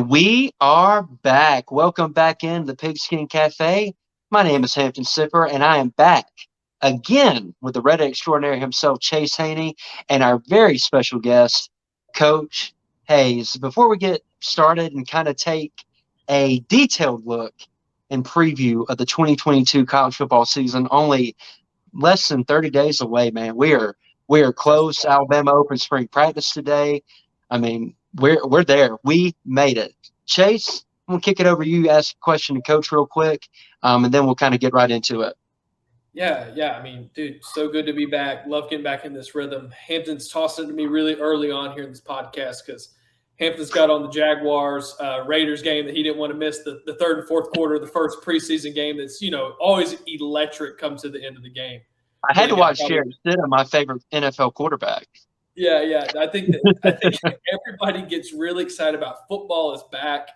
And we are back. Welcome back in the Pigskin Cafe. My name is Hampton Sipper, and I am back again with the Reddit extraordinary himself, Chase Haney, and our very special guest, Coach Hayes. Before we get started and kind of take a detailed look and preview of the 2022 college football season, only less than 30 days away, man. We are close. Alabama open spring practice today. I mean, we're there. We made it. Chase, I'm gonna kick it over to you. Ask a question to Coach real quick, and then we'll kind of get right into it. Yeah. I mean, dude, so good to be back. Love getting back in this rhythm. Hampton's tossed it to me really early on here in this podcast because Hampton's got on the Jaguars Raiders game that he didn't want to miss the third and fourth quarter of the first preseason game. That's always electric. Comes to the end of the game. I had to watch Jared Stidham, my favorite NFL quarterback. Yeah. I think everybody gets really excited about football is back.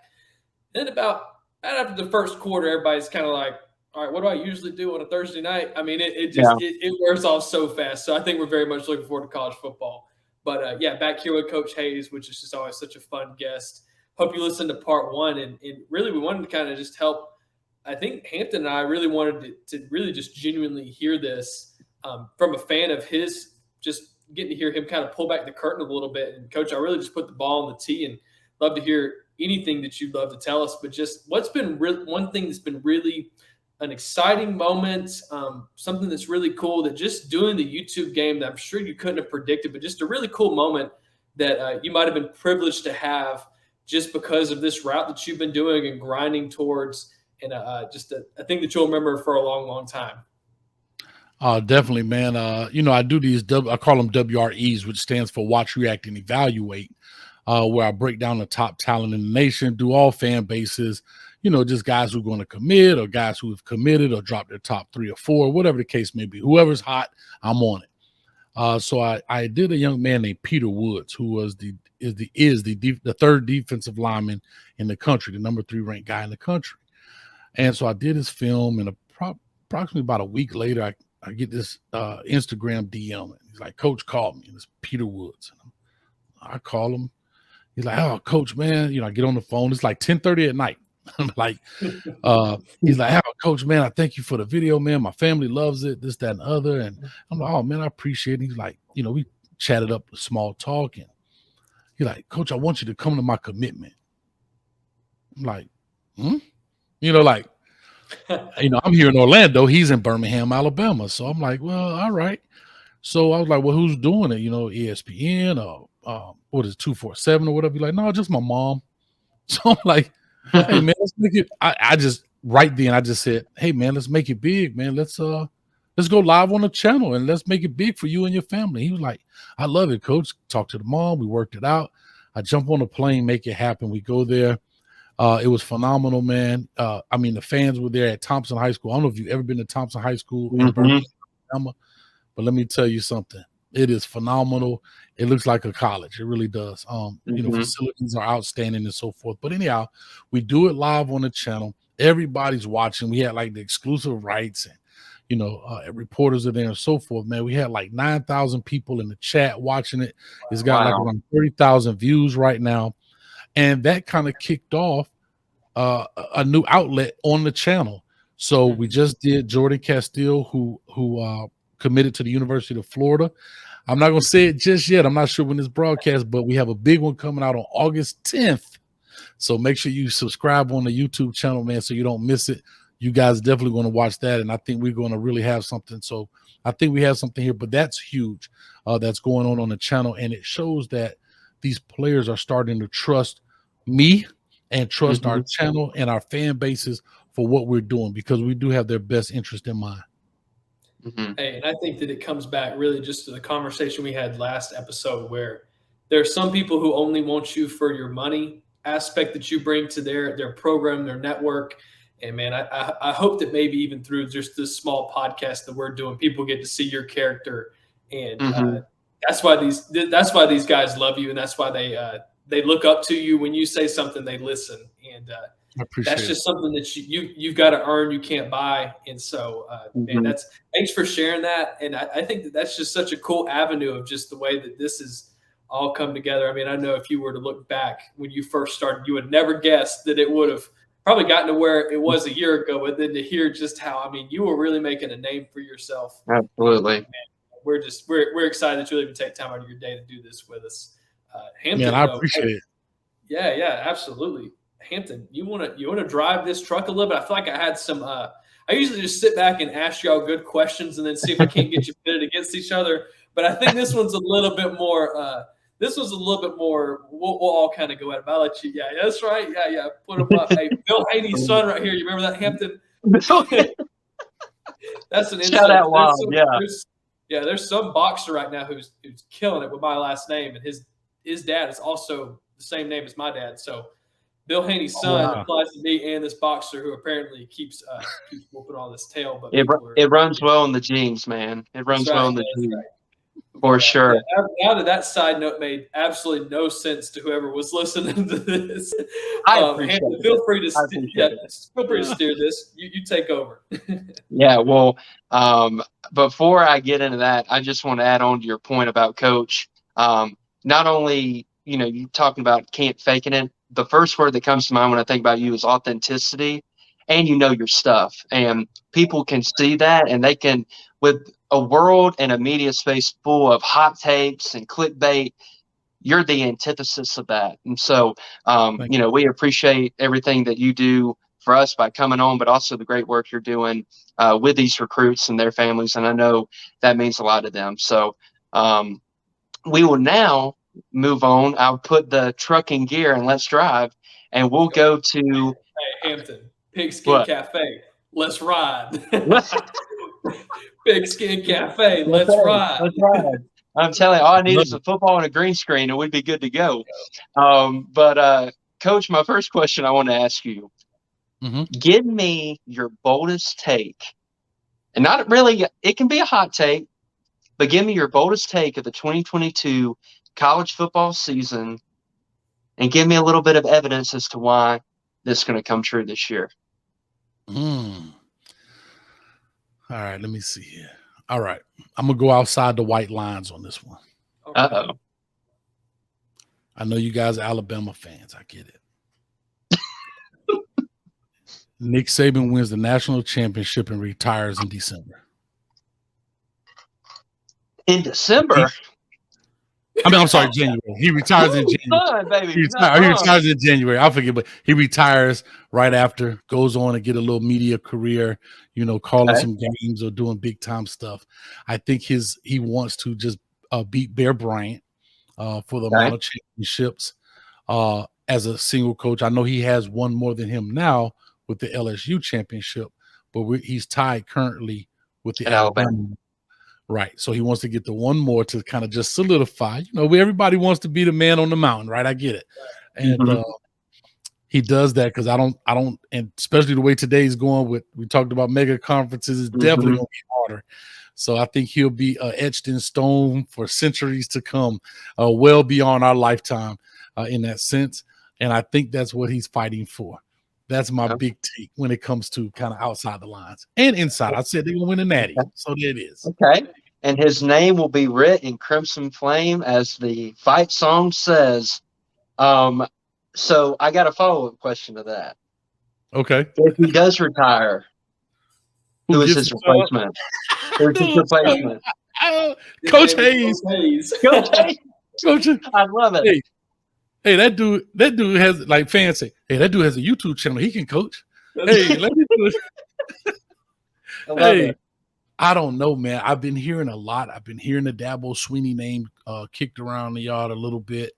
Then about after the first quarter, everybody's kind of like, all right, what do I usually do on a Thursday night? I mean, it wears off so fast. So I think we're very much looking forward to college football. But back here with Coach Hayes, which is just always such a fun guest. Hope you listened to part one, and really we wanted to kind of just help. I think Hampton and I really wanted to really just genuinely hear this from a fan of his, just getting to hear him kind of pull back the curtain a little bit. And Coach, I really just put the ball on the tee and love to hear anything that you'd love to tell us. But just what's been one thing that's been really an exciting moment, something that's really cool that just doing the YouTube game that I'm sure you couldn't have predicted, but just a really cool moment that you might have been privileged to have just because of this route that you've been doing and grinding towards, and just a thing that you'll remember for a long, long time. Definitely, man. I do these, I call them WREs, which stands for Watch, React, and Evaluate, where I break down the top talent in the nation, do all fan bases, just guys who are going to commit or guys who have committed or dropped their top 3 or 4, whatever the case may be. Whoever's hot, I'm on it. So I did a young man named Peter Woods, who was the third defensive lineman in the country, the number 3 ranked guy in the country. And so I did his film, and approximately about a week later, I get this Instagram DM, and he's like, "Coach called me," and it's Peter Woods. And I call him. He's like, "Oh, Coach, man," I get on the phone. It's like 10:30 at night. I'm like, he's like, "Oh, Coach, man, I thank you for the video, man. My family loves it, this, that, and the other." And I'm like, "Oh, man, I appreciate it." He's like, we chatted up a small talk, and he's like, "Coach, I want you to come to my commitment." I'm like, I'm here in Orlando. He's in Birmingham, Alabama. So I'm like, well, all right. So I was like, well, who's doing it? ESPN or what is it, 247 or whatever? He's like, no, just my mom. So I'm like, hey, man, let's make it. I just right then I just said, hey, man, let's make it big, man. Let's go live on the channel and let's make it big for you and your family. He was like, I love it, Coach. Talk to the mom. We worked it out. I jump on a plane, make it happen. We go there. It was phenomenal, man. The fans were there at Thompson High School. I don't know if you've ever been to Thompson High School in Birmingham, Alabama, but let me tell you something. It is phenomenal. It looks like a college. It really does. Facilities are outstanding and so forth. But anyhow, we do it live on the channel. Everybody's watching. We had like the exclusive rights, and reporters are there and so forth. Man, we had like 9,000 people in the chat watching it. It's got like around 30,000 views right now. And that kind of kicked off a new outlet on the channel. So we just did Jordan Castile, who committed to the University of Florida. I'm not going to say it just yet. I'm not sure when this broadcast, but we have a big one coming out on August 10th. So make sure you subscribe on the YouTube channel, man, so you don't miss it. You guys definitely going to watch that, and I think we're going to really have something. So I think we have something here, but that's huge that's going on the channel, and it shows that these players are starting to trust me and trust our channel and our fan bases for what we're doing, because we do have their best interest in mind. Hey, and I think that it comes back really just to the conversation we had last episode, where there are some people who only want you for your money aspect that you bring to their program, their network. And man, I hope that maybe even through just this small podcast that we're doing, people get to see your character, and that's why these guys love you, and that's why they look up to you. When you say something, they listen, and that's just something that you've got to earn. You can't buy. And so, man, thanks for sharing that. And I think that's just such a cool avenue of just the way that this is all come together. I mean, I know if you were to look back when you first started, you would never guess that it would have probably gotten to where it was a year ago. But then to hear just how, I mean, you were really making a name for yourself. Absolutely. We're excited that you'll even take time out of your day to do this with us. Hampton, Man, I though, appreciate it. yeah, absolutely. Hampton, you wanna drive this truck a little bit? I feel like I had some. I usually just sit back and ask y'all good questions and then see if I can't get you pitted against each other. But I think this one's a little bit more. This was a little bit more. We'll all kind of go at it. But I'll let you. Yeah, that's right. Yeah. Put him up. Hey, Bill Haney's son, right here. You remember that, Hampton? That's an Shout insult. out loud. There's some boxer right now who's killing it with my last name, and his dad is also the same name as my dad. So Bill Haney's son applies to me and this boxer who apparently keeps whooping all this tail. But it runs well in the genes, man. It runs well in the genes. Right. For sure. Now that side note made absolutely no sense to whoever was listening to this. Feel free to steer this. You take over. Yeah, well, before I get into that, I just want to add on to your point about Coach. Not only, you talking about can't faking it. The first word that comes to mind when I think about you is authenticity, and your stuff. And people can see that, and they can, with a world and a media space full of hot takes and clickbait, you're the antithesis of that. And so, we appreciate everything that you do for us by coming on, but also the great work you're doing with these recruits and their families. And I know that means a lot to them. So we will now move on. I'll put the truck in gear and let's drive. And we'll go to Hampton, Pigskin Cafe. Let's ride. Pigskin Cafe. Let's ride. Let's ride. I'm telling you, all I need is a football and a green screen, and we'd be good to go. But Coach, my first question I want to ask you, give me your boldest take, and not really, it can be a hot take, but give me your boldest take of the 2022 college football season, and give me a little bit of evidence as to why this is going to come true this year. All right, let me see here. All right, I'm going to go outside the white lines on this one. Uh-oh. I know you guys are Alabama fans. I get it. Nick Saban wins the national championship and retires in December. In December? I'm sorry, January. He retires in January. He retires in January. I forget, but he retires right after, goes on and get a little media career, calling some games or doing big time stuff. I think he wants to just beat Bear Bryant for the amount of championships as a single coach. I know he has one more than him now with the LSU championship, but he's tied currently with the Alabama. Right. So he wants to get the one more to kind of just solidify. Everybody wants to be the man on the mountain, right? I get it. And he does that because I don't, and especially the way today's going we talked about mega conferences is definitely going to be harder. So I think he'll be etched in stone for centuries to come, well beyond our lifetime in that sense. And I think that's what he's fighting for. That's my big take when it comes to kind of outside the lines and inside. I said they're going to win a natty. So there it is. Okay. And his name will be writ in crimson flame, as the fight song says. So I got a follow-up question to that. Okay. If he does retire, who is his replacement? Who's his replacement? Coach Hayes. Coach Hayes. Coach, I love it. Hey, that dude has, like fans say, hey, that dude has a YouTube channel. He can coach. Hey, let me do it. I love it. I don't know, man. I've been hearing a lot. I've been hearing the Dabo Swinney name kicked around the yard a little bit.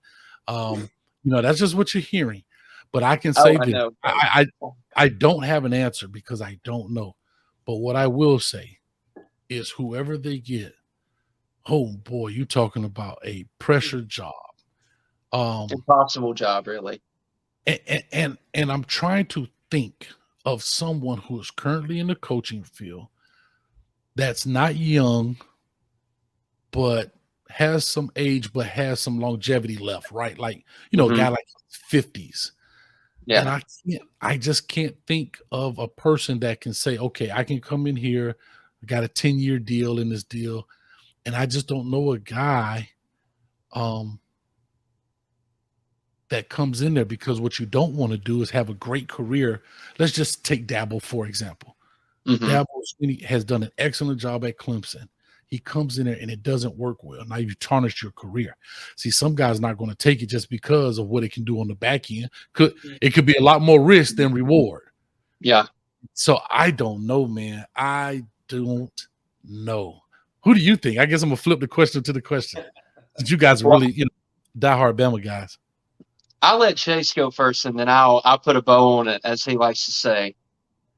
That's just what you're hearing. But I can say that I don't have an answer because I don't know. But what I will say is whoever they get, oh boy, you're talking about a pressure job. Impossible job, really. And I'm trying to think of someone who is currently in the coaching field that's not young, but has some age, but has some longevity left, right? Like, a guy like 50s. Yeah. And I just can't think of a person that can say, okay, I can come in here, I got a 10-year deal in this deal. And I just don't know a guy that comes in there, because what you don't want to do is have a great career. Let's just take Dabble, for example. Mm-hmm. Dabble Sweeney has done an excellent job at Clemson. He comes in there and it doesn't work well. Now you tarnish your career. See, some guys not going to take it just because of what it can do on the back end. It could be a lot more risk than reward. Yeah. So I don't know, man. I don't know. Who do you think? I guess I'm gonna flip the question to the question. Did you guys really, diehard Bama guys? I'll let Chase go first, and then I'll put a bow on it, as he likes to say.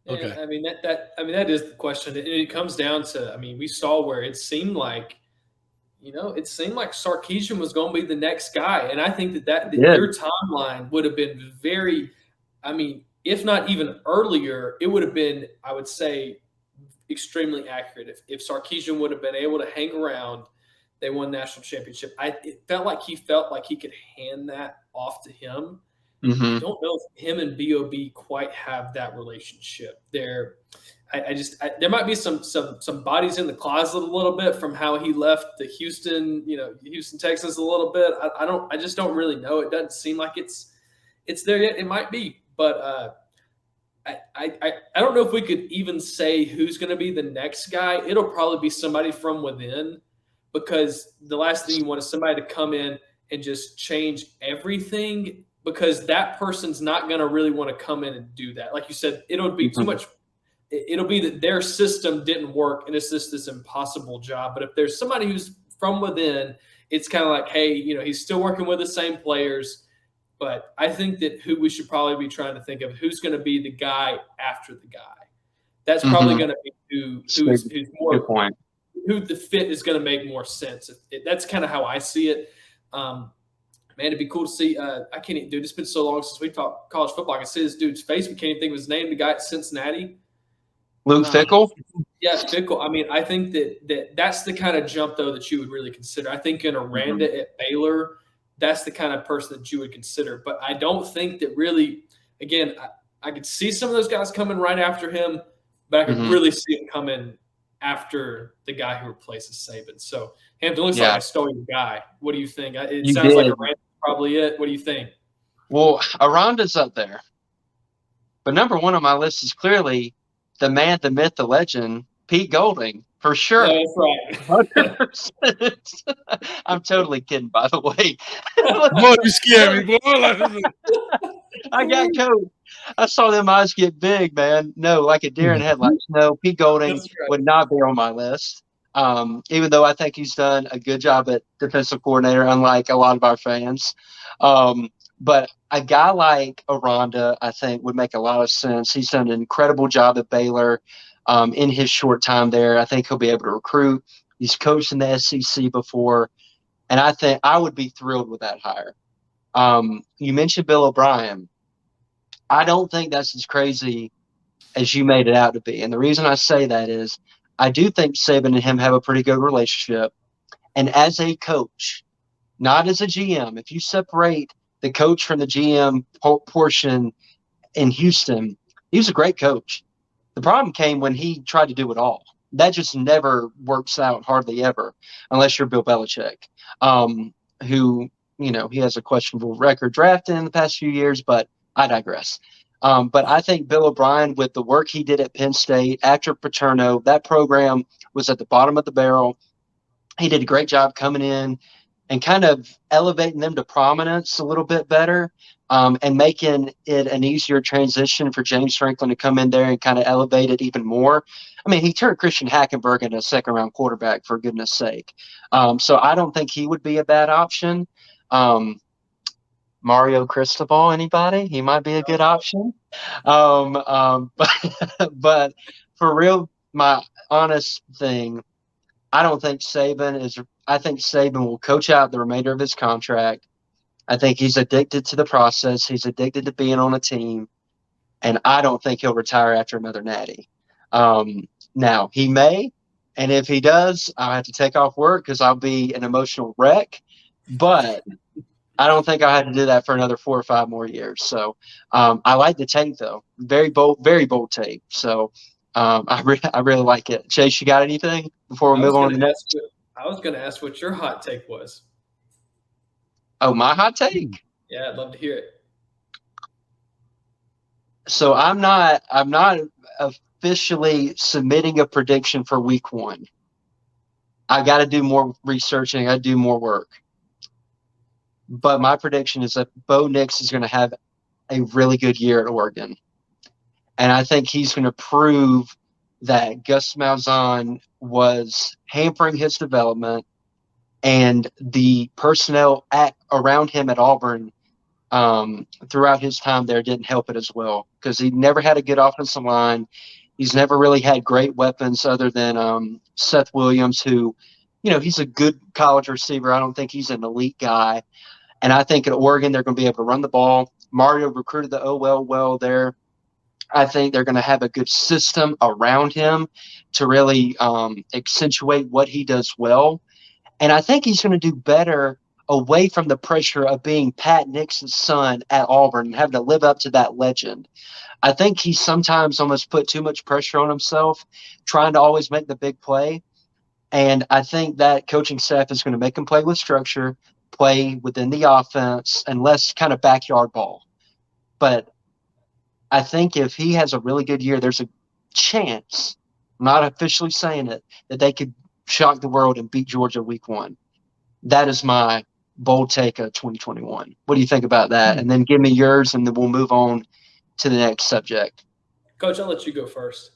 And, Okay. I mean that is the question. It comes down to, I mean, we saw where it seemed like Sarkisian was going to be the next guy, and I think that your timeline would have been very, I mean, if not even earlier, it would have been, I would say, extremely accurate. If Sarkisian would have been able to hang around, they won national championship. It felt like he could hand that off to him. Mm-hmm. I don't know if him and Bob quite have that relationship. There might be some bodies in the closet a little bit from how he left the Houston Texans a little bit. I just don't really know. It doesn't seem like it's there yet. It might be, but I don't know if we could even say who's going to be the next guy. It'll probably be somebody from within, because the last thing you want is somebody to come in and just change everything, because that person's not going to really want to come in and do that. Like you said, it'll be too much. It'll be that their system didn't work and it's just this impossible job. But if there's somebody who's from within, it's kind of like, hey, he's still working with the same players. But I think that who we should probably be trying to think of, who's going to be the guy after the guy. That's probably going to be who's more, good point. Who the fit is going to make more sense. That's kind of how I see it. Man, it'd be cool to see. I can't even, dude, it's been so long since we talked college football. I can see this dude's face. We can't even think of his name. The guy at Cincinnati. Luke Fickell? Yeah, Fickell. I mean, I think that's the kind of jump, though, that you would really consider. I think in Aranda at Baylor, that's the kind of person that you would consider. But I don't think that really, again, I could see some of those guys coming right after him, but I could really see it coming after the guy who replaces Saban. So, Hampton, looks like I stole your guy. What do you think? It sounds like Aranda's probably it. What do you think? Well, Aranda's up there. But number one on my list is clearly the man, the myth, the legend, Pete Golding, for sure. Yeah, that's right. 100%. I'm totally kidding, by the way. Boy, you scared me, boy. I got coach. I saw them eyes get big, man. No, like a deer in headlights. No, Pete Golding would not be on my list. Even though I think he's done a good job at defensive coordinator, unlike a lot of our fans. But a guy like Aranda, I think, would make a lot of sense. He's done an incredible job at Baylor in his short time there. I think he'll be able to recruit. He's coached in the SEC before. And I think I would be thrilled with that hire. You mentioned Bill O'Brien. I don't think that's as crazy as you made it out to be. And the reason I say that is I do think Saban and him have a pretty good relationship. And as a coach, not as a GM, if you separate the coach from the GM portion in Houston, he was a great coach. The problem came when he tried to do it all. That just never works out, hardly ever, unless you're Bill Belichick, who, he has a questionable record drafting in the past few years, but I digress. But I think Bill O'Brien, with the work he did at Penn State after Paterno, that program was at the bottom of the barrel. He did a great job coming in and kind of elevating them to prominence a little bit better, and making it an easier transition for James Franklin to come in there and kind of elevate it even more. I mean, he turned Christian Hackenberg into a second-round quarterback, for goodness sake. So I don't think he would be a bad option. Mario Cristobal, anybody? He might be a good option. But for real, my honest thing, I don't think Saban is – I think Saban will coach out the remainder of his contract. I think he's addicted to the process. He's addicted to being on a team. And I don't think he'll retire after another natty. Now, he may. And if he does, I'll have to take off work because I'll be an emotional wreck. But I don't think I'll have to do that for another 4 or 5 more years. So I like the take, though. Very bold take. So I really like it. Chase, you got anything before we move on to the next? I was going to ask what your hot take was. Oh, my hot take? Yeah, I'd love to hear it. So I'm not officially submitting a prediction for week 1. I got to do more research and I got to do more work. But my prediction is that Bo Nix is going to have a really good year at Oregon. And I think he's going to prove that Gus Malzahn was hampering his development, and the personnel around him at Auburn throughout his time there didn't help it as well, because he never had a good offensive line. He's never really had great weapons other than Seth Williams, who, he's a good college receiver. I don't think he's an elite guy. And I think at Oregon, they're going to be able to run the ball. Mario recruited the OL well there. I think they're going to have a good system around him to really accentuate what he does well. And I think he's going to do better away from the pressure of being Pat Nix's son at Auburn and having to live up to that legend. I think he sometimes almost put too much pressure on himself, trying to always make the big play. And I think that coaching staff is going to make him play with structure, play within the offense, and less kind of backyard ball. But I think if he has a really good year, there's a chance, I'm not officially saying it, that they could shock the world and beat Georgia week 1. That is my bold take of 2021. What do you think about that? And then give me yours, and then we'll move on to the next subject. Coach, I'll let you go first.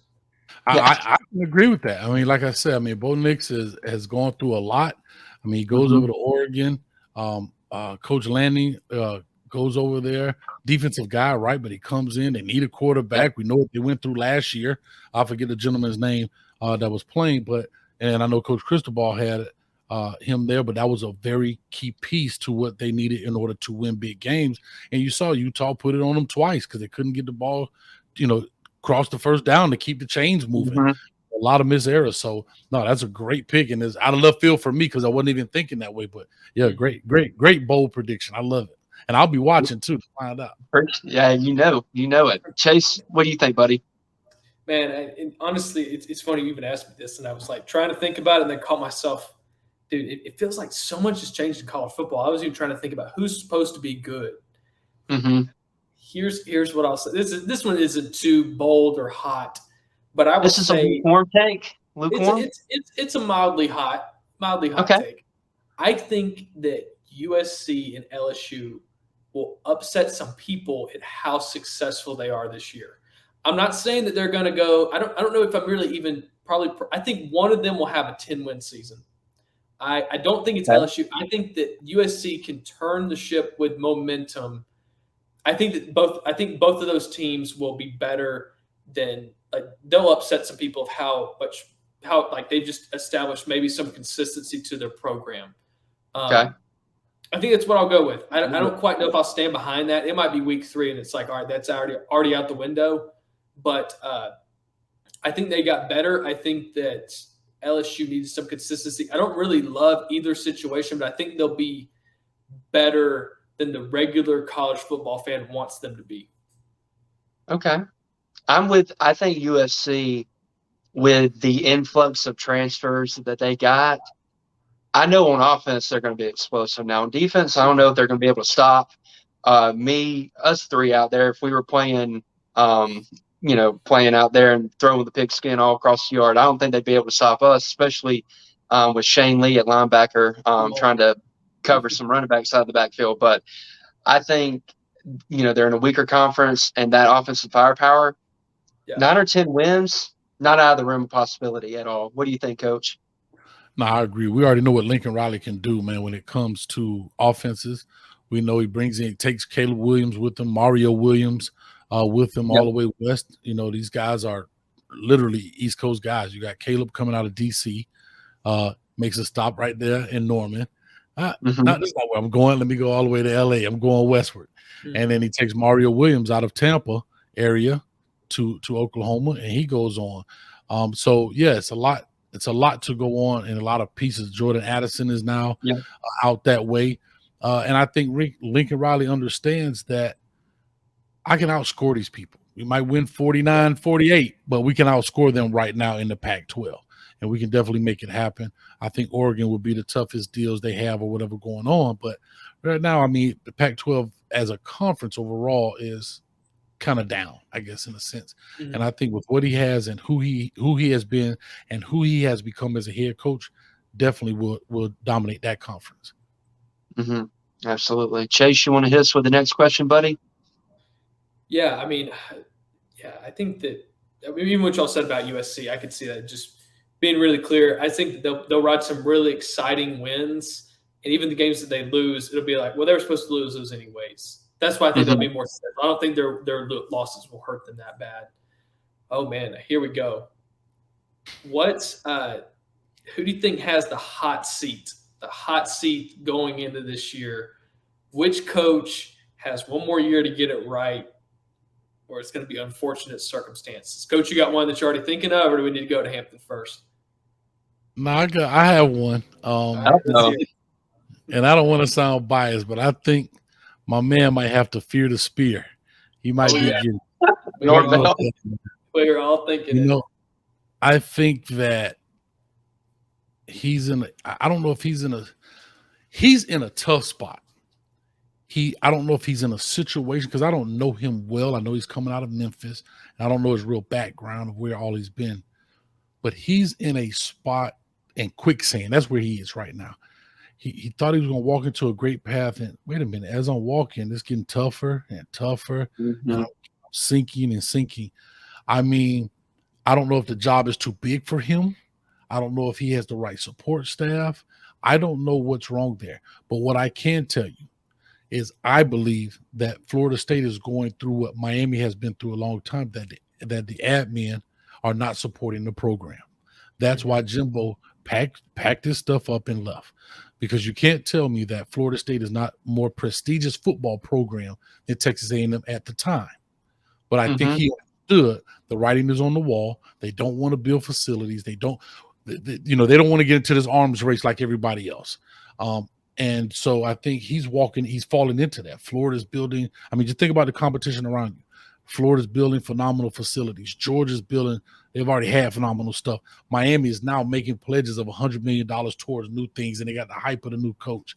I can agree with that. I mean, like I said, Bo Nix has gone through a lot. I mean, he goes over to Oregon. Coach Lanning goes over there, defensive guy, right? But he comes in. They need a quarterback. We know what they went through last year. I forget the gentleman's name that was playing, and I know Coach Cristobal had him there, but that was a very key piece to what they needed in order to win big games. And you saw Utah put it on them twice because they couldn't get the ball, cross the first down to keep the chains moving. A lot of missed errors. So no, that's a great pick, and it's out of left field for me because I wasn't even thinking that way. But yeah, great bold prediction. I love it, and I'll be watching too to find out. Yeah, you know it. Chase, what do you think, buddy? Man, honestly, it's funny you even asked me this, and I was like trying to think about it, and then caught myself. Dude, it feels like so much has changed in college football. I was even trying to think about who's supposed to be good. Here's what I'll say. This one isn't too bold or hot, but I will say this is a lukewarm take. Lukewarm? It's a mildly hot take. I think that USC and LSU will upset some people at how successful they are this year. I'm not saying that they're going to go. I don't know if I'm really even probably. I think one of them will have a 10-win season. I don't think it's LSU. I think that USC can turn the ship with momentum. I think both of those teams will be better than they'll upset some people of how they just established maybe some consistency to their program. I think that's what I'll go with. I don't quite know if I'll stand behind that. It might be week 3 and it's like, all right, that's already out the window. But I think they got better. I think that LSU needs some consistency. I don't really love either situation, but I think they'll be better than the regular college football fan wants them to be. Okay. I think USC, with the influx of transfers that they got, I know on offense they're going to be explosive. Now on defense, I don't know if they're going to be able to stop us 3 out there. If we were playing out there and throwing the pigskin all across the yard, I don't think they'd be able to stop us, especially with Shane Lee at linebacker trying to cover some running backs out of the backfield. But I think, they're in a weaker conference, and that offensive firepower, 9 or 10 wins, not out of the realm of possibility at all. What do you think, Coach? No, I agree. We already know what Lincoln Riley can do, man, when it comes to offenses. We know he takes Caleb Williams with him, Mario Williams with him all the way west. These guys are literally East Coast guys. You got Caleb coming out of D.C., makes a stop right there in Norman. Not where I'm going. Let me go all the way to L.A. I'm going westward. And then he takes Mario Williams out of Tampa area to Oklahoma, and he goes on. So, yeah, it's a lot. It's a lot to go on and a lot of pieces. Jordan Addison is now out that way. And I think Lincoln Riley understands that I can outscore these people. We might win 49-48, but we can outscore them right now in the Pac-12. And we can definitely make it happen. I think Oregon will be the toughest deals they have or whatever going on. But right now, the Pac-12 as a conference overall is kind of down, I guess, in a sense. Mhm. And I think with what he has and who he has been and who he has become as a head coach, definitely will dominate that conference. Mm-hmm. Absolutely. Chase, you want to hit us with the next question, buddy? Yeah, I mean, yeah, I think that even what y'all said about USC, I could see that just being really clear. I think that they'll ride some really exciting wins, and even the games that they lose, it'll be like, well, they were supposed to lose those anyways. That's why I think they'll Mm-hmm. be more. I don't think their losses will hurt them that bad. Oh man, here we go. What's who do you think has the hot seat? The hot seat going into this year. Which coach has one more year to get it right, or it's going to be unfortunate circumstances? Coach, you got one that you're already thinking of, or do we need to go to Hampton first? No, I have one. All right, let's hear it. And I don't want to sound biased, but I think my man might have to fear the spear. He might be getting. Norvell. We're all thinking You it. know, I think that he's in. I don't know if he's in a tough spot. I don't know if he's in a situation because I don't know him well. I know he's coming out of Memphis. And I don't know his real background of where all he's been, but he's in a spot in quicksand. That's where he is right now. He thought he was going to walk into a great path, and wait a minute, as I'm walking, it's getting tougher and tougher, Mm-hmm. and I'm sinking and sinking. I mean, I don't know if the job is too big for him. I don't know if he has the right support staff. I don't know what's wrong there. But what I can tell you is I believe that Florida State is going through what Miami has been through a long time, that the admin are not supporting the program. That's why Jimbo packed his stuff up and left. Because you can't tell me that Florida State is not a more prestigious football program than Texas A&M at the time. But I think he understood the writing is on the wall. They don't want to build facilities. They don't want to get into this arms race like everybody else. And so I think he's falling into that. Florida's building. I mean, just think about the competition around you. Florida's building phenomenal facilities. Georgia's building. They've already had phenomenal stuff. Miami is now making pledges of $100 million towards new things, and they got the hype of the new coach.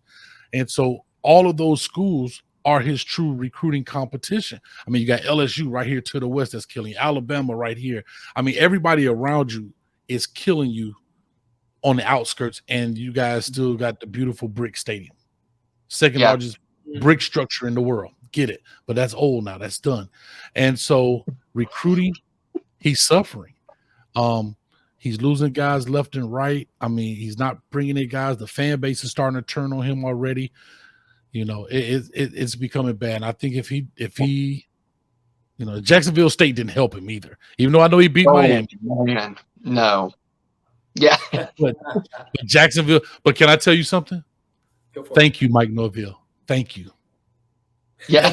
And so all of those schools are his true recruiting competition. I mean, you got LSU right here to the west that's killing you. Alabama right here. I mean, everybody around you is killing you on the outskirts, and you guys still got the beautiful brick stadium. Second largest brick structure in the world. Get it. But that's old now. That's done. And so recruiting, he's suffering. He's losing guys left and right. I mean, he's not bringing in guys. The fan base is starting to turn on him already. You know, it's becoming bad. And I think if he, Jacksonville State didn't help him either. Even though I know he beat Miami. Man. No. Yeah. but Jacksonville. But can I tell you something? Thank you, Mike Norvell. Thank you. Yeah.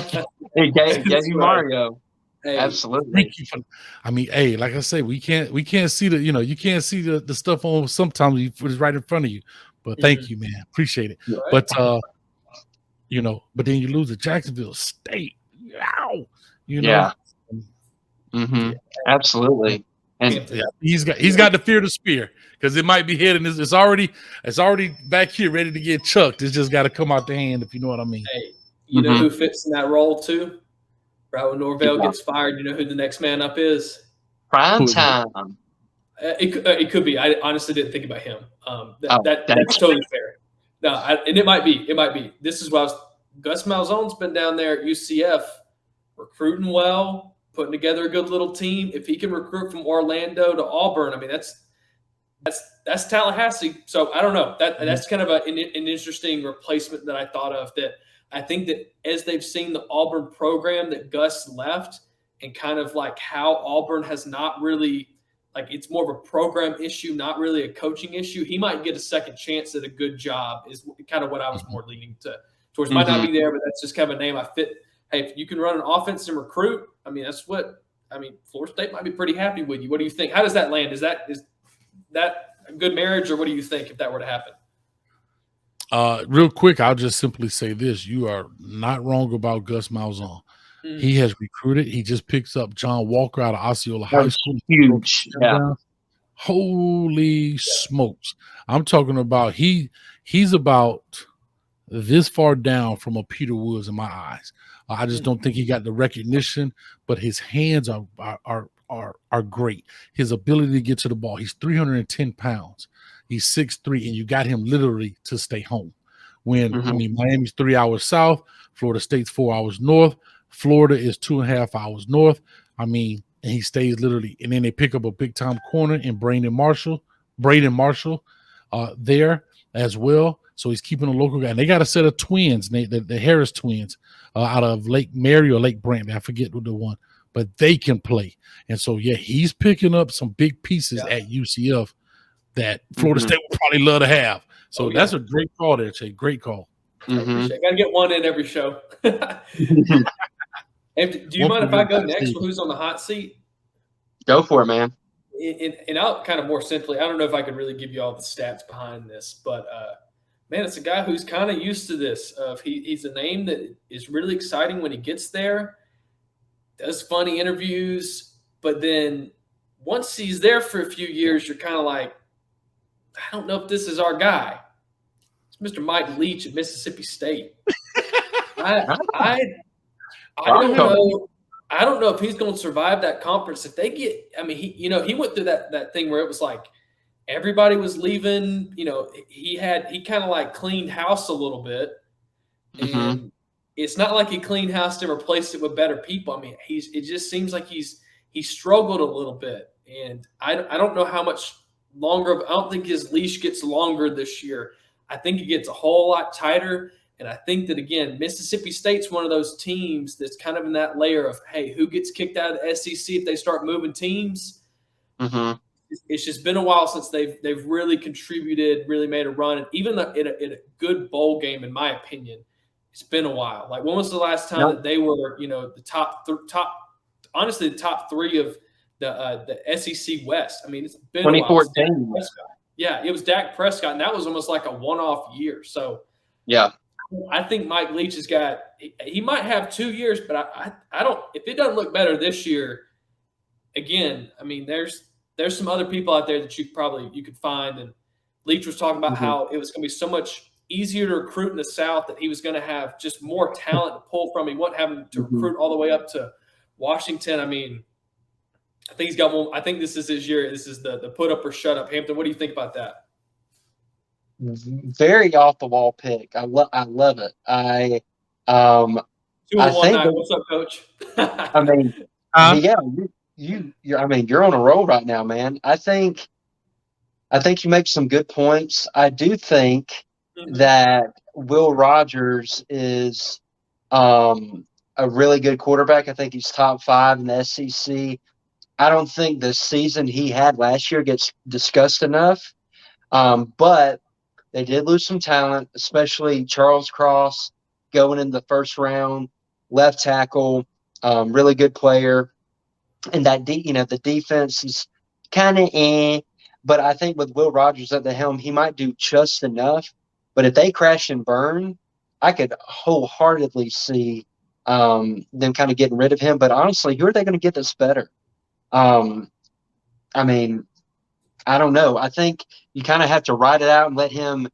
He gave you Mario. Hey, absolutely. Thank you for, I mean, hey, like I say, we can't see the, you can't see the stuff on sometimes it's right in front of you. But thank you, man. Appreciate it. Right. But but then you lose to Jacksonville State. Wow. Yeah. Mm-hmm. Absolutely. And he's got to fear the spear because it might be hitting. It's already back here ready to get chucked. It's just got to come out the hand, if you know what I mean. Hey, you know who fits in that role too? Right when Norvell gets fired, you know who the next man up is? Prime time. It could be. I honestly didn't think about him. That's totally fair. No, and it might be. It might be. This is what Gus Malzahn's been down there at UCF, recruiting well, putting together a good little team. If he can recruit from Orlando to Auburn, I mean that's Tallahassee. So I don't know. That's kind of an interesting replacement that I thought of. That I think that as they've seen the Auburn program that Gus left, and kind of like how Auburn has not really, like, it's more of a program issue, not really a coaching issue. He might get a second chance at a good job is kind of what I was more leaning towards. Might not be there, but that's just kind of a name I fit. Hey, if you can run an offense and recruit, I mean, Florida State might be pretty happy with you. What do you think? How does that land? Is that a good marriage, or what do you think if that were to happen? Real quick, I'll just simply say this. You are not wrong about Gus Malzahn. He has recruited. He just picks up John Walker out of Osceola High School. Huge. Yeah. Holy smokes. I'm talking about he's about this far down from a Peter Woods in my eyes. I just don't think he got the recognition, but his hands are great. His ability to get to the ball. He's 310 pounds. He's 6'3", and you got him literally to stay home. When I mean, Miami's 3 hours south, Florida State's 4 hours north, Florida is 2.5 hours north. I mean, and he stays literally, and then they pick up a big time corner in Braden Marshall there as well. So he's keeping a local guy. And they got a set of twins, the Harris twins, out of Lake Mary or Lake Brantley. I forget the one, but they can play. And so, yeah, he's picking up some big pieces at UCF that Florida State would probably love to have. So that's a great call there, Che. Great call. I appreciate it. Got to get one in every show. And do you mind if I go next for who's on the hot seat? Go for it, man. And I'll kind of more simply, I don't know if I could really give you all the stats behind this, but man, it's a guy who's kind of used to this. He's a name that is really exciting when he gets there, does funny interviews, but then once he's there for a few years, you're kind of like, I don't know if this is our guy. It's Mr. Mike Leach at Mississippi State. I don't know if he's going to survive that conference. If they get, I mean, he went through that thing where it was like everybody was leaving. He kind of like cleaned house a little bit, and it's not like he cleaned house and replaced it with better people. I mean, it just seems like he struggled a little bit, and I don't know how much longer. I don't think his leash gets longer this year. I think it gets a whole lot tighter. And I think that, again, Mississippi State's one of those teams that's kind of in that layer of, hey, who gets kicked out of the SEC if they start moving teams? It's just been a while since they've really contributed, really made a run. And even in a good bowl game, in my opinion, it's been a while. Like, when was the last time that they were, the top three of the SEC West? I mean, it's been 2014. Yeah, it was Dak Prescott, and that was almost like a one-off year. So, yeah. I think Mike Leach has got – he might have 2 years, but I don't – if it doesn't look better this year, again, I mean, there's some other people out there that you could find. And Leach was talking about how it was going to be so much easier to recruit in the South, that he was going to have just more talent to pull from. He wasn't having to recruit all the way up to Washington. I mean, I think he's got one – I think this is his year. This is the put up or shut up. Hampton, what do you think about that? Very off the wall pick. I love it. I 2-1 night. What's up, Coach? I mean, yeah, you're on a roll right now, man. I think you make some good points. I do think that Will Rogers is a really good quarterback. I think he's top 5 in the SEC. I don't think the season he had last year gets discussed enough, but they did lose some talent, especially Charles Cross going in the first round, left tackle, really good player. And that the defense is kind of but I think with Will Rogers at the helm, he might do just enough. But if they crash and burn, I could wholeheartedly see them kind of getting rid of him. But honestly, who are they going to get that's better? I mean, I don't know. I think you kind of have to ride it out and let him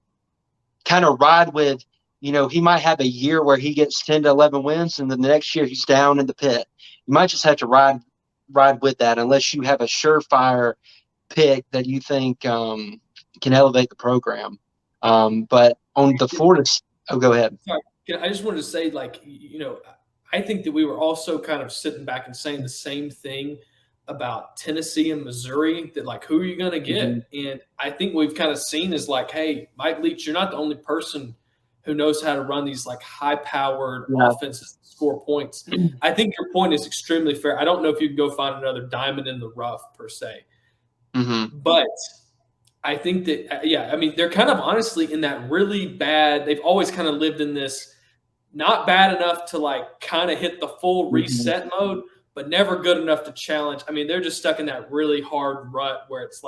kind of ride with, he might have a year where he gets 10 to 11 wins, and then the next year he's down in the pit. You might just have to ride with that, unless you have a surefire pick that you think can elevate the program. But on the Florida – go ahead. Sorry. I just wanted to say, I think that we were also kind of sitting back and saying the same thing about Tennessee and Missouri, that who are you going to get? And I think we've kind of seen is hey, Mike Leach, you're not the only person who knows how to run these high-powered offenses and score points. I think your point is extremely fair. I don't know if you can go find another diamond in the rough per se. But I think that, they're kind of honestly in that really bad – they've always kind of lived in this not bad enough to kind of hit the full reset mode, but never good enough to challenge. I mean, they're just stuck in that really hard rut where it's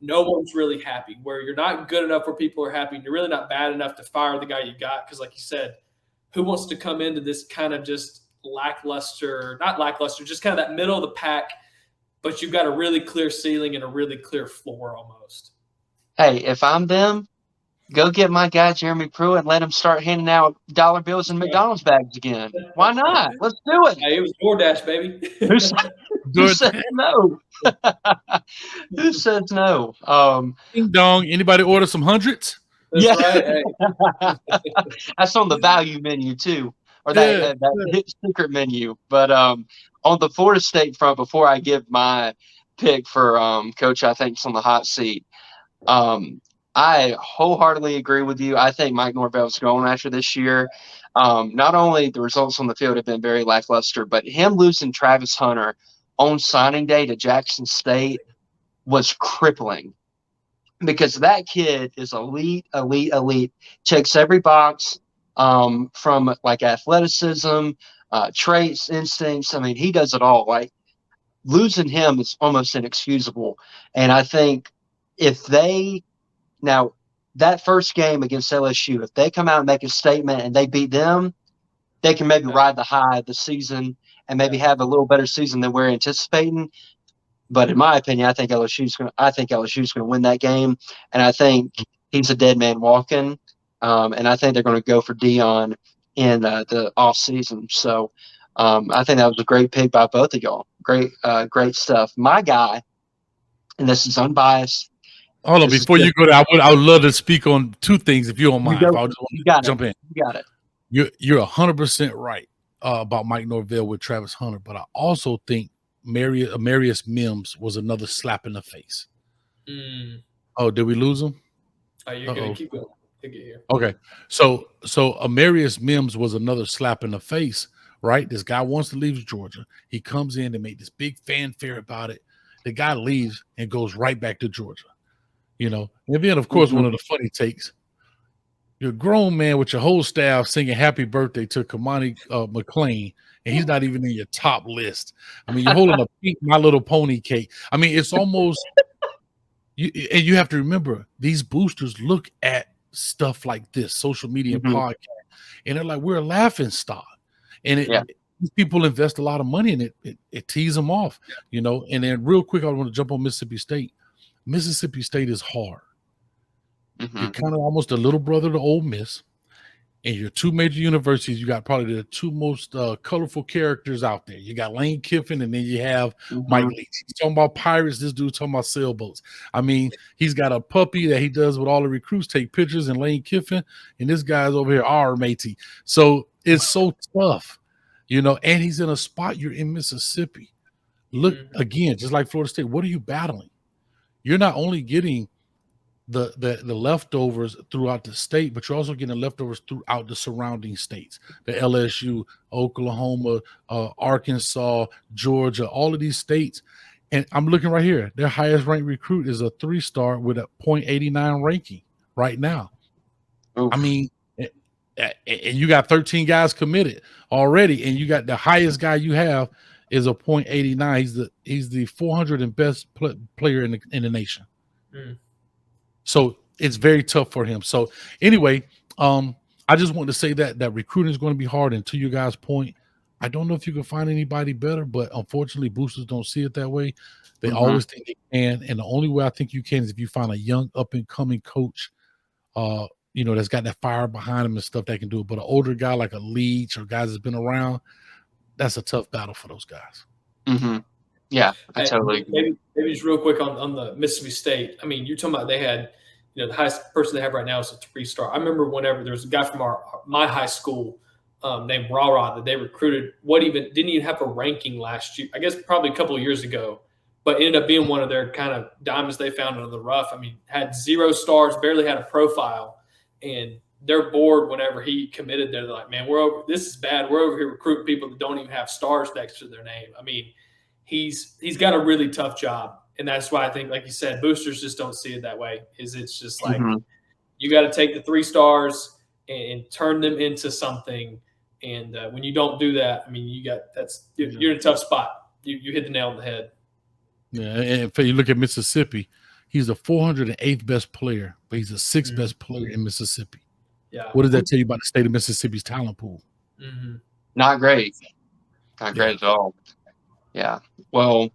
no one's really happy, where you're not good enough where people are happy, and you're really not bad enough to fire the guy you got. Because like you said, who wants to come into this kind of just not lackluster, just kind of that middle of the pack, but you've got a really clear ceiling and a really clear floor almost. Hey, if I'm them, Go get my guy Jeremy Pruitt and let him start handing out dollar bills and McDonald's bags again. Why not? Let's do it. Hey, it was DoorDash, baby. Who said, who Good. said no? Who says no? Ding dong. Anybody order some hundreds? That's Yeah, right. Hey, that's on the value menu too, or that Yeah. that secret menu. But on the Florida State front, before I give my pick for coach, I think's on the hot seat. I wholeheartedly agree with you. I think Mike Norvell's going after this year. Not only the results on the field have been very lackluster, but him losing Travis Hunter on signing day to Jackson State was crippling because that kid is elite, elite, elite. Checks every box from like athleticism, traits, instincts. I mean, he does it all. Like losing him is almost inexcusable. And I think if they now that first game against LSU, if they come out and make a statement and they beat them, they can maybe ride the high of the season and maybe have a little better season than we're anticipating. But in my opinion, I think LSU's gonna win that game, and I think he's a dead man walking. And I think they're going to go for Dion in the off season. So I think that was a great pick by both of y'all. Great stuff. My guy, and this is unbiased. Hold on, This is before just, you go there, I would love to speak on two things if you don't you mind. If go. I just want You to got it. jump in. You got it. You're 100% right about Mike Norvell with Travis Hunter, but I also think Marius Mims was another slap in the face. Mm. Oh, did we lose him? Oh, you're gonna keep going. Get here. Okay, so Amarius Mims was another slap in the face, right? This guy wants to leave Georgia. He comes in to make this big fanfare about it. The guy leaves and goes right back to Georgia. You know, and then of course one of the funny takes. You're a grown man with your whole staff singing "Happy Birthday" to Kamani McLean, and he's not even in your top list. I mean, you're holding a pink My Little Pony cake. I mean, it's almost and you have to remember these boosters look at stuff like this, social media and podcast, and they're like, we're a laughing stock. And these people invest a lot of money in it. It tees them off, you know. And then real quick, I want to jump on Mississippi State. Mississippi State is hard. You're kind of almost a little brother to Ole Miss. And your two major universities, you got probably the two most colorful characters out there. You got Lane Kiffin, and then you have Mike Leach. He's talking about pirates. This dude's talking about sailboats. I mean, he's got a puppy that he does with all the recruits, take pictures, and Lane Kiffin, and this guy's over here, our matey. So it's so tough, you know, and he's in a spot, you're in Mississippi. Look, again, just like Florida State, what are you battling? You're not only getting the leftovers throughout the state, but you're also getting leftovers throughout the surrounding states, the LSU, Oklahoma, Arkansas, Georgia, all of these states. And I'm looking right here. Their highest ranked recruit is a 3-star with a 0.89 ranking right now. Oof. I mean, and you got 13 guys committed already, and you got the highest guy you have is a 0.89. He's the 400th and best player in the nation. So it's very tough for him. So anyway, I just want to say that recruiting is going to be hard. And to you guys' point, I don't know if you can find anybody better, but unfortunately, boosters don't see it that way. They always think they can. And the only way I think you can is if you find a young up and coming coach, you know, that's got that fire behind him and stuff that can do it. But an older guy like a Leach or guys that's been around, that's a tough battle for those guys. Yeah, I totally agree. Maybe just real quick on the Mississippi State. I mean, you're talking about they had, you know, the highest person they have right now is a 3-star. I remember whenever there was a guy from my high school named Rara that they recruited. Didn't even have a ranking last year. I guess probably a couple of years ago, but ended up being one of their kind of diamonds they found under the rough. I mean, had 0 stars, barely had a profile, and their board, whenever he committed, they're like, man, this is bad. We're over here recruiting people that don't even have stars next to their name. I mean, he's got a really tough job. And that's why I think, like you said, boosters just don't see it that way. It's just like you got to take the 3 stars and turn them into something. And when you don't do that, I mean, you're in a tough spot. You hit the nail on the head. Yeah, and if you look at Mississippi, he's the 408th best player, but he's the 6th best player in Mississippi. Yeah. What does that tell you about the state of Mississippi's talent pool? Not great. Not great at all. Yeah. Well,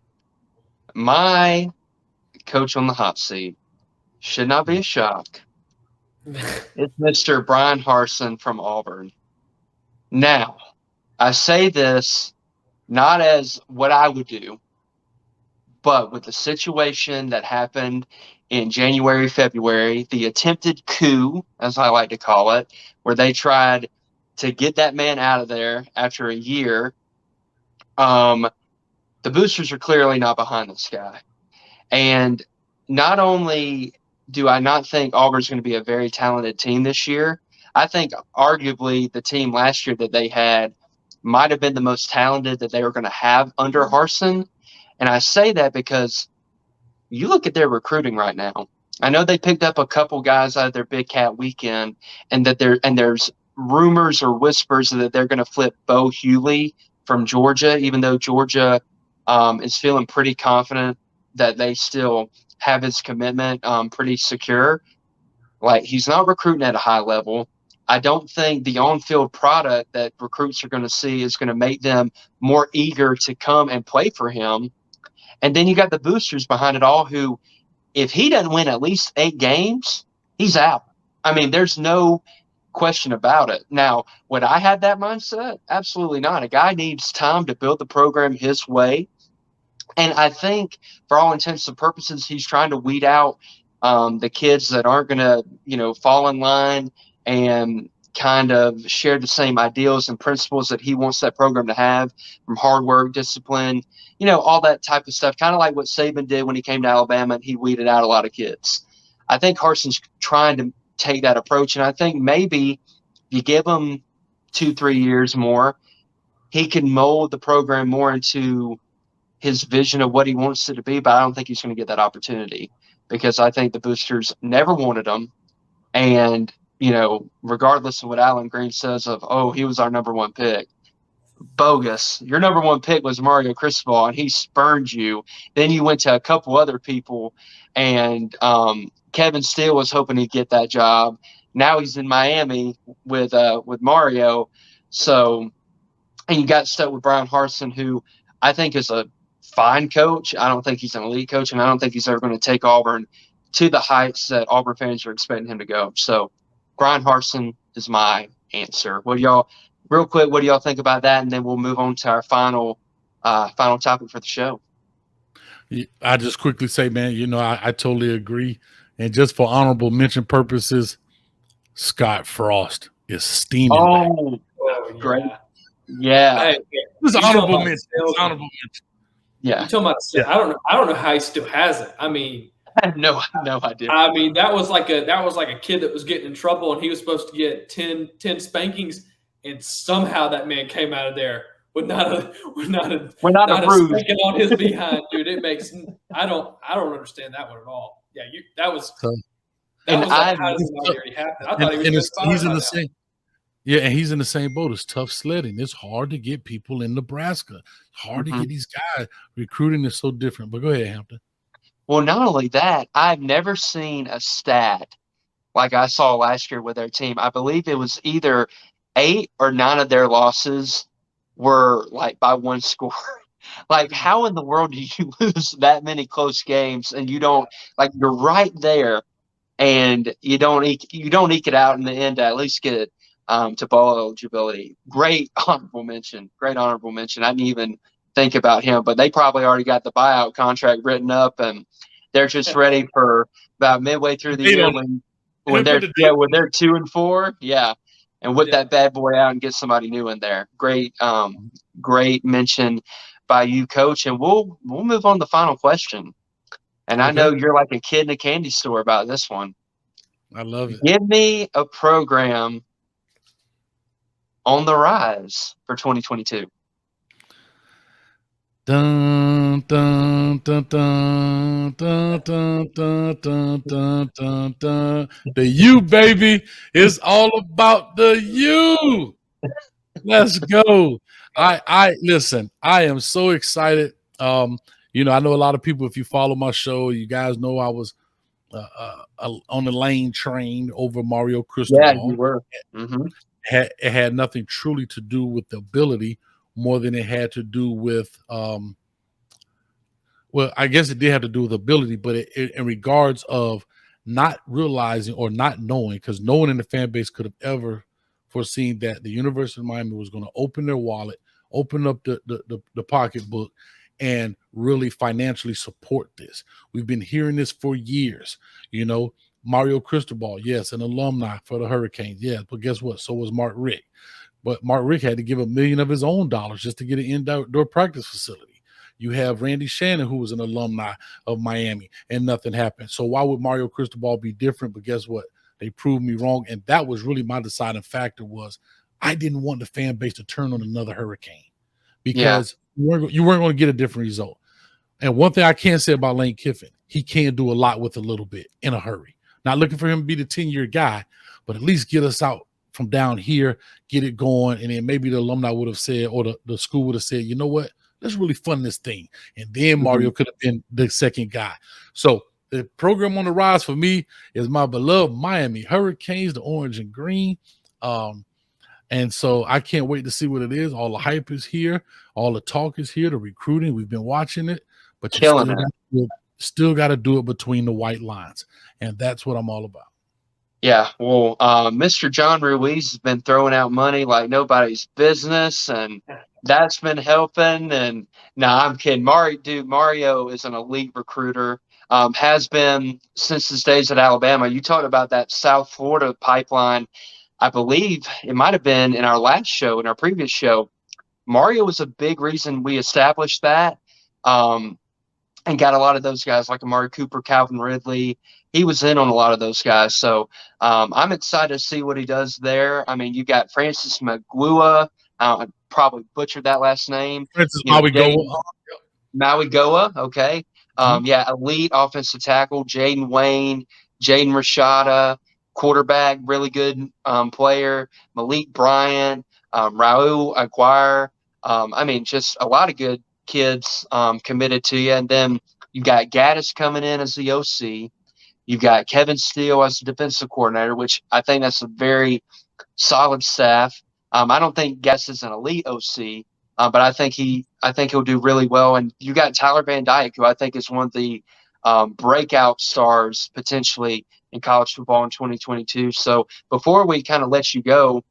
my coach on the hot seat should not be a shock. It's Mr. Brian Harsin from Auburn. Now, I say this not as what I would do, but with the situation that happened in January, February, the attempted coup, as I like to call it, where they tried to get that man out of there after a year, um, the boosters are clearly not behind this guy. And not only do I not think Auburn's going to be a very talented team this year, I think arguably the team last year that they had might have been the most talented that they were going to have under Harson. And I say that because you look at their recruiting right now. I know they picked up a couple guys out of their Big Cat weekend, and there's rumors or whispers that they're going to flip Bo Hughley from Georgia, even though Georgia is feeling pretty confident that they still have his commitment pretty secure. Like, he's not recruiting at a high level. I don't think the on-field product that recruits are going to see is going to make them more eager to come and play for him. And then you got the boosters behind it all who, if he doesn't win at least 8 games, he's out. I mean, there's no question about it. Now, would I have that mindset? Absolutely not. A guy needs time to build the program his way. And I think, for all intents and purposes, he's trying to weed out the kids that aren't going to, fall in line and kind of share the same ideals and principles that he wants that program to have, from hard work, discipline, all that type of stuff. Kind of like what Saban did when he came to Alabama and he weeded out a lot of kids. I think Carson's trying to take that approach, and I think maybe you give him 2-3 years more, he can mold the program more into his vision of what he wants it to be, but I don't think he's going to get that opportunity because I think the boosters never wanted him. And, regardless of what Alan Green says of, oh, he was our number one pick, bogus. Your number one pick was Mario Cristobal, and he spurned you. Then you went to a couple other people, and Kevin Steele was hoping he'd get that job. Now he's in Miami with Mario. So, and you got stuck with Brian Harsin, who I think is a fine coach. I don't think he's an elite coach, and I don't think he's ever going to take Auburn to the heights that Auburn fans are expecting him to go. So Brian Harsin is my answer. Real quick, what do y'all think about that? And then we'll move on to our final topic for the show. I just quickly say, man, I totally agree. And just for honorable mention purposes, Scott Frost is steaming. Oh, great. Yeah. Hey, this is honorable mention. Honorable mention. Yeah. You're talking about, yeah. I don't know how he still has it. I mean, I have no idea. I mean, that was like a kid that was getting in trouble, and he was supposed to get 10 spankings, and somehow that man came out of there with not a spanking on his behind, dude. It makes I don't understand that one at all. Yeah, that was like, how does it already happen? I thought he's in the same. Yeah, and he's in the same boat as tough sledding. It's hard to get people in Nebraska. Hard to get these guys. Recruiting is so different. But go ahead, Hampton. Well, not only that, I've never seen a stat like I saw last year with their team. I believe it was either 8 or 9 of their losses were like by one score. Like, how in the world do you lose that many close games and you don't, like, you're right there and you don't eke it out in the end to at least get it to bowl eligibility. Great honorable mention. I didn't even think about him, but they probably already got the buyout contract written up, and they're just ready for about midway through the year when they're 2-4, and whip that bad boy out and get somebody new in there. Great mention by you, Coach, and we'll move on to the final question. And okay. I know you're like a kid in a candy store about this one. I love it. Give me a program on the rise for 2022. Dun, dun, dun, dun, dun, dun, dun, dun, dun, dun, dun. The U, baby. It's all about the U. Let's go. I listen, I am so excited. I know a lot of people, if you follow my show, you guys know I was on the lane train over Mario Cristobal. Yeah, you were. Mm-hmm. It had nothing truly to do with the ability more than it had to do with well, I guess it did have to do with ability, but in regards of not realizing or not knowing, because no one in the fan base could have ever foreseen that the University of Miami was going to open their wallet, open up the pocketbook, and really financially support this. We've been hearing this for years. Mario Cristobal, yes, an alumni for the Hurricanes, yes, but guess what? So was Mark Richt. But Mark Richt had to give $1 million of his own dollars just to get an indoor practice facility. You have Randy Shannon, who was an alumni of Miami, and nothing happened. So why would Mario Cristobal be different? But guess what? They proved me wrong, and that was really my deciding factor. Was I didn't want the fan base to turn on another Hurricane because you weren't going to get a different result. And one thing I can say about Lane Kiffin, he can do a lot with a little bit in a hurry. Not looking for him to be the 10-year guy, but at least get us out from down here, get it going, and then maybe the alumni would have said, or the school would have said, you know what, let's really fund this thing. And then Mario could have been the second guy. So the program on the rise for me is my beloved Miami Hurricanes, the orange and green. And so I can't wait to see what it is. All the hype is here. All the talk is here. The recruiting, we've been watching it. But you still got to do it between the white lines. And that's what I'm all about. Yeah, well, Mr. John Ruiz has been throwing out money like nobody's business, and that's been helping. And I'm kidding. Mario is an elite recruiter. Has been since his days at Alabama. You talked about that South Florida pipeline. I believe it might have been in our previous show. Mario was a big reason we established that. And got a lot of those guys like Amari Cooper, Calvin Ridley. He was in on a lot of those guys. So I'm excited to see what he does there. I mean, you got Francis Magua. I probably butchered that last name. Francis Maui-Goa. Maui-Goa, okay. Elite offensive tackle, Jaden Wayne, Jaden Rashada, quarterback, really good player, Malik Bryant, Raul Aguirre. Just a lot of good kids committed to you. And then you got Gaddis coming in as the OC. You've got Kevin Steele as the defensive coordinator, which I think that's a very solid staff. I don't think Gaddis is an elite OC, but I think he'll do really well. And you got Tyler Van Dyke, who I think is one of the breakout stars potentially in college football in 2022. So before we kind of let you go,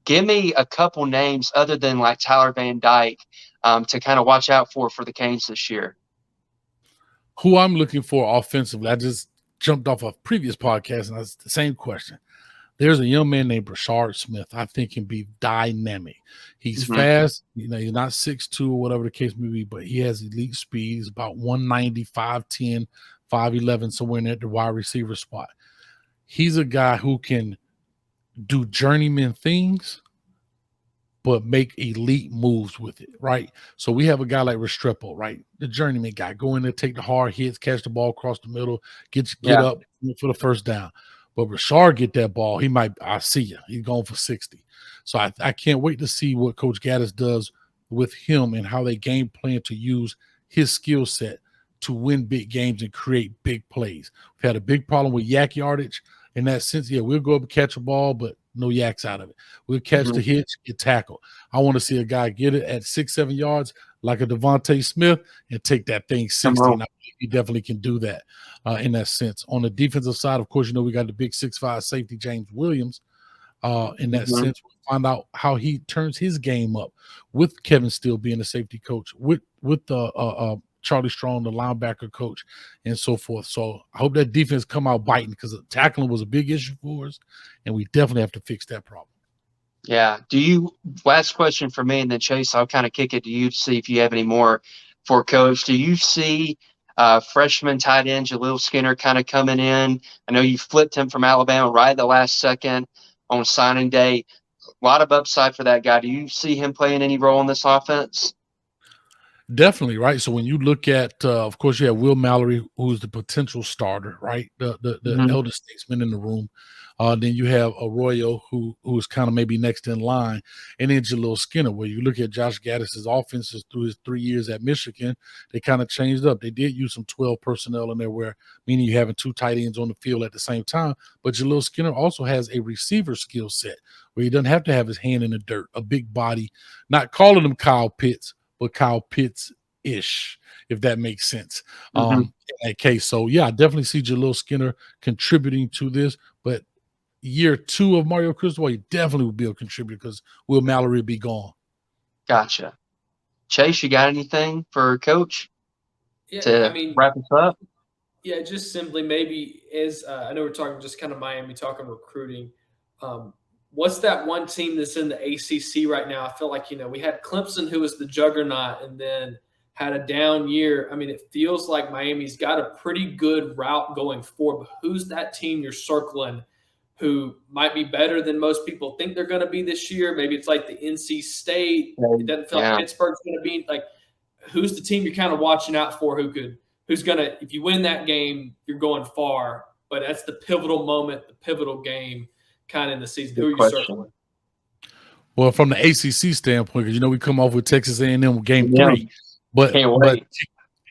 give me a couple names other than like Tyler Van Dyke to kind of watch out for the Canes this year. Who I'm looking for offensively, I just jumped off a previous podcast, and that's the same question. There's a young man named Brashard Smith. I think can be dynamic. He's fast. He's not 6'2" or whatever the case may be, but he has elite speed. He's about 190, 5'10", 5'11", somewhere in there at the wide receiver spot. He's a guy who can do journeyman things, but make elite moves with it, right? So we have a guy like Restrepo, right? The journeyman guy, go in there, take the hard hits, catch the ball across the middle, get up for the first down. But Rashard get that ball, I see you. He's going for 60. So I can't wait to see what Coach Gaddis does with him and how they game plan to use his skill set to win big games and create big plays. We've had a big problem with yak yardage in that sense. Yeah, we'll go up and catch a ball, but no yaks out of it. We'll catch the hitch, get tackled. I want to see a guy get it at 6-7 yards like a Devontae Smith and take that thing 60. And I believe he definitely can do that in that sense. On the defensive side, of course, we got the big 6'5" safety, James Williams. In that sense, we'll find out how he turns his game up with Kevin Steele being the safety coach, with Charlie Strong, the linebacker coach, and so forth. So I hope that defense come out biting, because tackling was a big issue for us, and we definitely have to fix that problem. Yeah. Last question for me, and then Chase, I'll kind of kick it to you to see if you have any more for Coach. Do you see freshman tight end Jaleel Skinner kind of coming in? I know you flipped him from Alabama right at the last second on signing day. A lot of upside for that guy. Do you see him playing any role in this offense? Definitely, right? So when you look at, of course, you have Will Mallory, who's the potential starter, right? The elder statesman in the room. Then you have Arroyo, who is kind of maybe next in line, and then Jaleel Skinner. Where you look at Josh Gaddis's offenses through his 3 years at Michigan, they kind of changed up. They did use some 12 personnel in there, meaning you having two tight ends on the field at the same time. But Jaleel Skinner also has a receiver skill set where he doesn't have to have his hand in the dirt, a big body. Not calling him Kyle Pitts, but Kyle Pitts ish, if that makes sense. Mhm. In that case. So yeah, I definitely see Jalil Skinner contributing to this, but year 2 of Mario Cristobal, he definitely would be a contributor because Will Mallory be gone. Gotcha. Chase, you got anything for Coach Yeah, I to mean, wrap us up? yeah, just simply maybe as I know we're talking just kind of Miami, talking recruiting. Um, what's that one team that's in the ACC right now? I feel like we had Clemson, who was the juggernaut, and then had a down year. I mean, it feels like Miami's got a pretty good route going forward. But who's that team you're circling? Who might be better than most people think they're going to be this year? Maybe it's like the NC State. It doesn't feel like Yeah. Pittsburgh's going to be like. Who's the team you're kind of watching out for? Who's gonna, if you win that game, you're going far. But that's the pivotal moment, the pivotal game, kind of in the season. Good Who are you question. circling? Well, from the ACC standpoint, because we come off with Texas A&M game Yeah. 3, but Can't but wait.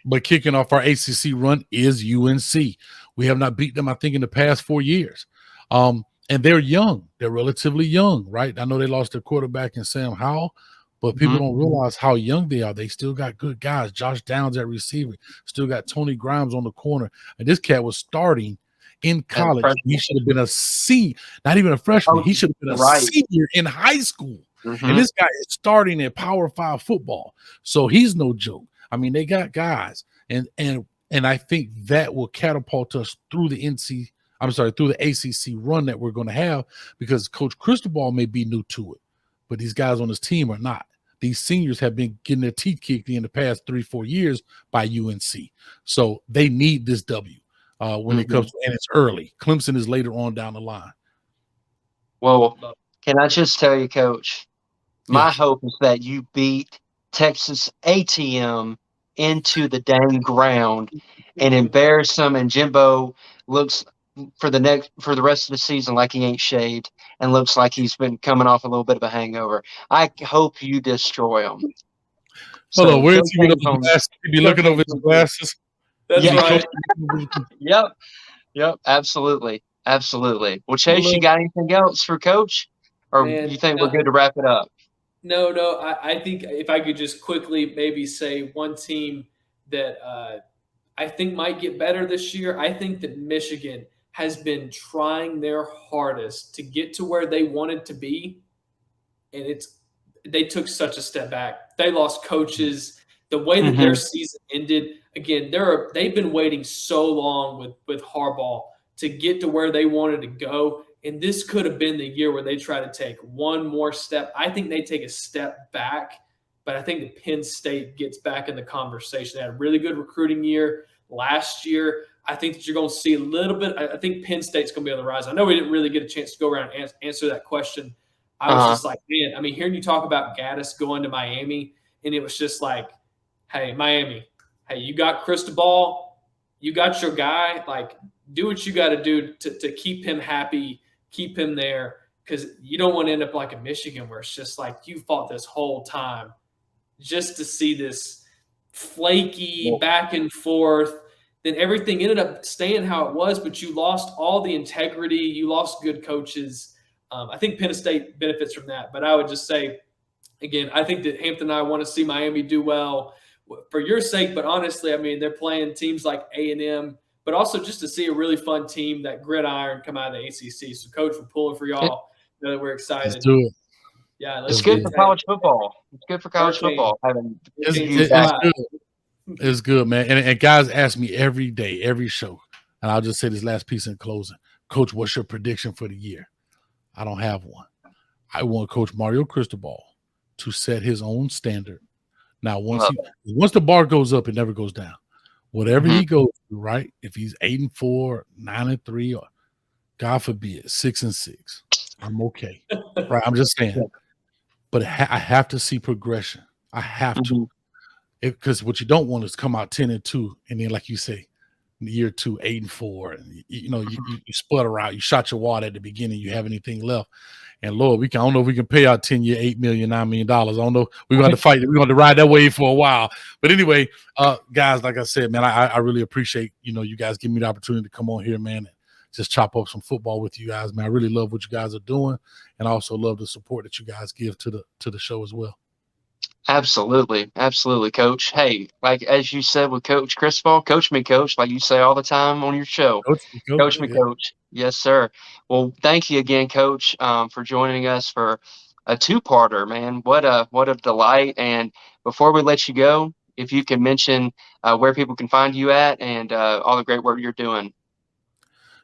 but kicking off our ACC run is UNC. We have not beat them, I think, in the past 4 years. And they're young. They're relatively young, right? I know they lost their quarterback in Sam Howell, but people don't realize how young they are. They still got good guys. Josh Downs at receiver, still got Tony Grimes on the corner. And this cat was starting in college. He should have been a senior, not even a freshman. He should have been a senior in high school. And this guy is starting at Power 5 football. So he's no joke. I mean, they got guys. And I think that will catapult us through the ACC run that we're going to have, because Coach Cristobal may be new to it, but these guys on his team are not. These seniors have been getting their teeth kicked in the past 3-4 years by UNC. So they need this W when it comes to, and it's early. Clemson is later on down the line. Well, can I just tell you, Coach, my Yes. hope is that you beat Texas A&M into the dang ground and embarrass them, and Jimbo looks for the rest of the season like he ain't shaved and looks like he's been coming off a little bit of a hangover. I hope you destroy him. Hold on, where is he with Coach those Haynes glasses? He be looking over his glasses. That's Yeah. right. Yep, absolutely. Well, Chase, you got anything else for Coach? Or Man, you think we're good to wrap it up? No. I think if I could just quickly maybe say one team that I think might get better this year. I think that Michigan has been trying their hardest to get to where they wanted to be, and they took such a step back. They lost coaches. The way that their season ended, again, they've been waiting so long with Harbaugh to get to where they wanted to go. And this could have been the year where they try to take one more step. I think they take a step back, but I think that Penn State gets back in the conversation. They had a really good recruiting year last year. I think that you're going to see a little bit. I think Penn State's going to be on the rise. I know we didn't really get a chance to go around and answer that question. I was just like, man, I mean, hearing you talk about Gaddis going to Miami, and it was just like, hey, Miami, hey, you got Cristobal, you got your guy. Like, do what you got to do to keep him happy, keep him there, because you don't want to end up like in Michigan where it's just like you fought this whole time just to see this flaky back and forth. Then everything ended up staying how it was, but you lost all the integrity. You lost good coaches. I think Penn State benefits from that. But I would just say, again, I think that Hampton and I want to see Miami do well for your sake. But honestly, I mean, they're playing teams like A&M, but also just to see a really fun team, that gridiron, come out of the ACC. So, Coach, we're pulling for y'all. Know that we're excited. Let's do it. Yeah, it's good for college football. It's good for college football having you back. It's good, man. And guys ask me every day, every show, and I'll just say this last piece in closing. Coach, what's your prediction for the year? I don't have one. I want Coach Mario Cristobal to set his own standard. Now, once the bar goes up, it never goes down. Whatever he goes through, right? If he's 8-4, 9-3, or God forbid, 6-6, I'm okay. Right? I'm just saying. But I have to see progression. I have to. Because what you don't want is come out 10-2, and then, like you say, year 2, 8-4, and you sputter out. You shot your wad at the beginning. You have anything left? And Lord, I don't know if we can pay out 10-year, $8 million, $9 million. I don't know. We're going to fight. We're going to ride that wave for a while. But anyway, guys, like I said, man, I really appreciate you guys giving me the opportunity to come on here, man, and just chop up some football with you guys, man. I really love what you guys are doing, and I also love the support that you guys give to the show as well. Absolutely, absolutely, Coach. Hey, like as you said with Coach Cristobal, coach me, Coach, like you say all the time on your show. Coach, Coach me, yeah. Coach. Yes, sir. Well, thank you again, Coach, for joining us for a two-parter, man. What a delight! And before we let you go, if you can mention where people can find you at and all the great work you're doing.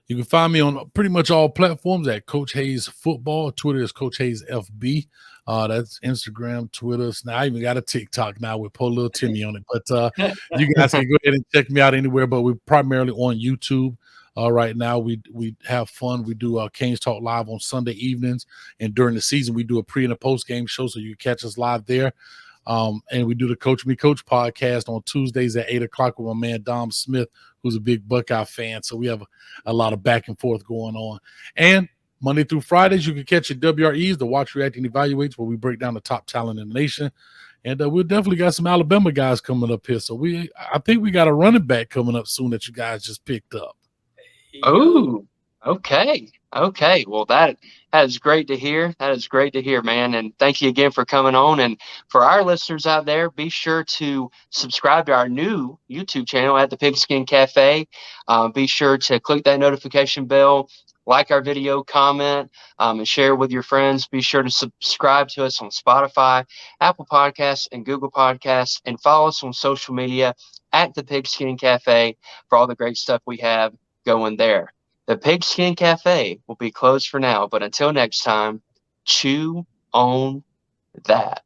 You can find me on pretty much all platforms at Coach Hayes Football. Twitter is Coach Hayes FB. That's Instagram, Twitter. Now I even got a TikTok now with poor little Timmy on it. But you guys can go ahead and check me out anywhere. But we're primarily on YouTube. Right now, we have fun. We do Canes Talk Live on Sunday evenings, and during the season, we do a pre and a post game show, so you can catch us live there. And we do the Coach Me Coach podcast on Tuesdays at 8 o'clock with my man Dom Smith, who's a big Buckeye fan. So we have a lot of back and forth going on. And Monday through Fridays, you can catch your WREs, the Watch, React, and Evaluates, where we break down the top talent in the nation. And we've definitely got some Alabama guys coming up here. So I think we got a running back coming up soon that you guys just picked up. Oh, okay. Okay. Well, that is great to hear. That is great to hear, man. And thank you again for coming on. And for our listeners out there, be sure to subscribe to our new YouTube channel at the Pigskin Cafe. Be sure to click that notification bell, like our video, comment, and share with your friends. Be sure to subscribe to us on Spotify, Apple Podcasts, and Google Podcasts, and follow us on social media at the Pigskin Cafe for all the great stuff we have going there. The Pigskin Cafe will be closed for now, but until next time, chew on that.